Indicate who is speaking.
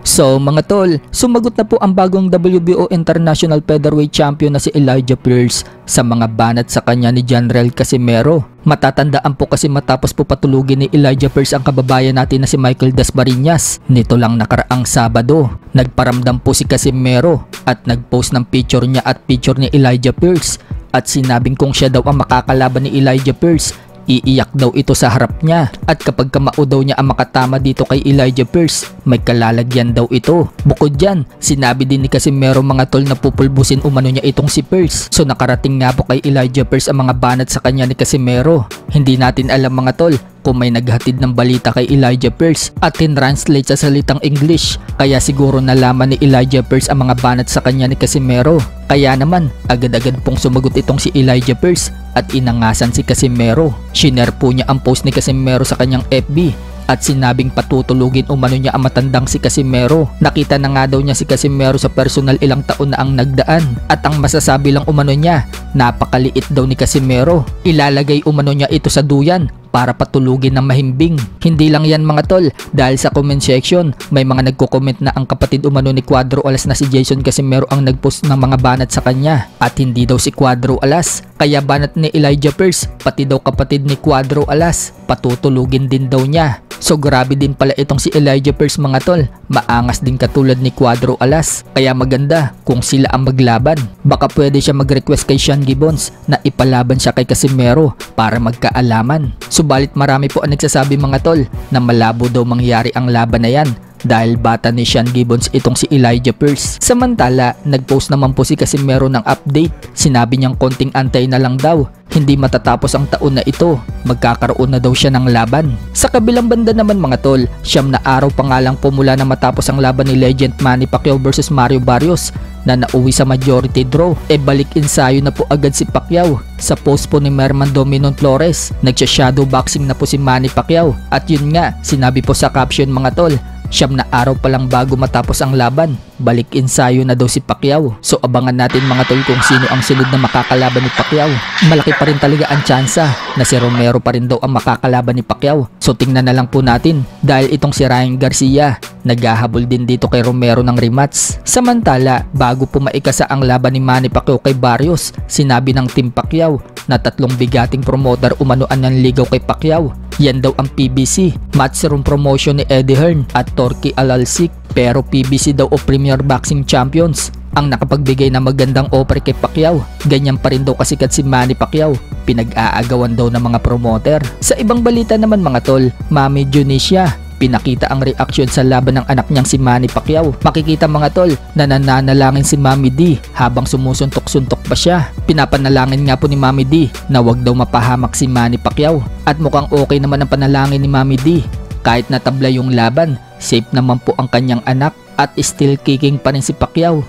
Speaker 1: So mga tol, sumagot na po ang bagong WBO International Featherweight Champion na si Elijah Pierce sa mga banat sa kanya ni General Casimero. Matatandaan po kasi matapos po patulugin ni Elijah Pierce ang kababayan natin na si Michael Dasmariñas nito lang nakaraang Sabado. Nagparamdam po si Casimero at nagpost ng picture niya at picture ni Elijah Pierce at sinabing kung siya daw ang makakalaban ni Elijah Pierce, iiyak daw ito sa harap niya at kapag kamao daw niya ang makatama dito kay Elijah Pierce, may kalalagyan daw ito. Bukod dyan, sinabi din ni Casimero mga tol na pupulbusin umano niya itong si Pierce. So nakarating nga po kay Elijah Pierce ang mga banat sa kanya ni Casimero. Hindi natin alam mga tol kung may naghatid ng balita kay Elijah Pierce at tinranslate sa salitang English, kaya siguro nalaman ni Elijah Pierce ang mga banat sa kanya ni Casimero. Kaya naman, agad-agad pong sumagot itong si Elijah Pierce at inangasan si Casimero. Shinare po niya ang post ni Casimero sa kanyang FB at sinabing patutulugin umano niya ang matandang si Casimero. Nakita na nga daw niya si Casimero sa personal ilang taon na ang nagdaan at ang masasabi lang umano niya, napakaliit daw ni Casimero. Ilalagay umano niya ito sa duyan para patulugin ng mahimbing. Hindi lang yan mga tol, dahil sa comment section may mga nagko-comment na ang kapatid umano ni Cuadro Alas na si Jason Casimero ang nagpost ng mga banat sa kanya at hindi daw si Cuadro Alas. Kaya banat ni Elijah Pierce, pati daw kapatid ni Cuadro Alas, patutulugin din daw niya. So grabe din pala itong si Elijah Pierce mga tol, maangas din katulad ni Cuadro Alas. Kaya maganda kung sila ang maglaban. Baka pwede siya mag-request kay Sean Gibbons na ipalaban siya kay Casimero para magkaalaman. Subalit marami po ang nagsasabi mga tol na malabo daw mangyari ang laban na yan dahil bata ni Sean Gibbons itong si Elijah Pierce. Samantala, nagpost naman po si Casimero ng update. Sinabi niyang konting antay na lang daw, hindi matatapos ang taon na ito, magkakaroon na daw siya ng laban. Sa kabilang banda naman mga tol, 9 na araw pa nga lang po mula na matapos ang laban ni Legend Manny Pacquiao vs Mario Barrios na nauwi sa majority draw, balik ensayo na po agad si Pacquiao. Sa post po ni Merman Dominon Flores, nagsha-shadow boxing na po si Manny Pacquiao at yun nga, sinabi po sa caption mga tol, 9 na araw pa lang bago matapos ang laban, balik ensayo na daw si Pacquiao. So abangan natin mga tol kung sino ang sunod na makakalaban ni Pacquiao. Malaki pa rin talaga ang tsansa na si Romero pa rin daw ang makakalaban ni Pacquiao. So tingnan na lang po natin dahil itong si Ryan Garcia naghahabol din dito kay Romero ng rematch. Samantala, bago po maikasa ang laban ni Manny Pacquiao kay Barrios, sinabi ng Team Pacquiao na 3 bigating promoter umano ang nanligaw kay Pacquiao. Yan daw ang PBC, Matchroom Promotion ni Eddie Hearn at Torky Alalsik. Pero PBC daw o Premier Boxing Champions ang nakapagbigay na magandang offer kay Pacquiao. Ganyan pa rin daw kasikat si Manny Pacquiao, pinag-aagawan daw ng mga promoter. Sa ibang balita naman mga tol, Mami Junisha pinakita ang reaksyon sa laban ng anak niyang si Manny Pacquiao. Makikita mga tol na nananalangin si Mami D habang sumusuntok-suntok pa siya. Pinapanalangin nga po ni Mami D na wag daw mapahamak si Manny Pacquiao. At mukhang okay naman ang panalangin ni Mami D. Kahit natabla yung laban, safe naman po ang kanyang anak at still kicking pa rin si Pacquiao.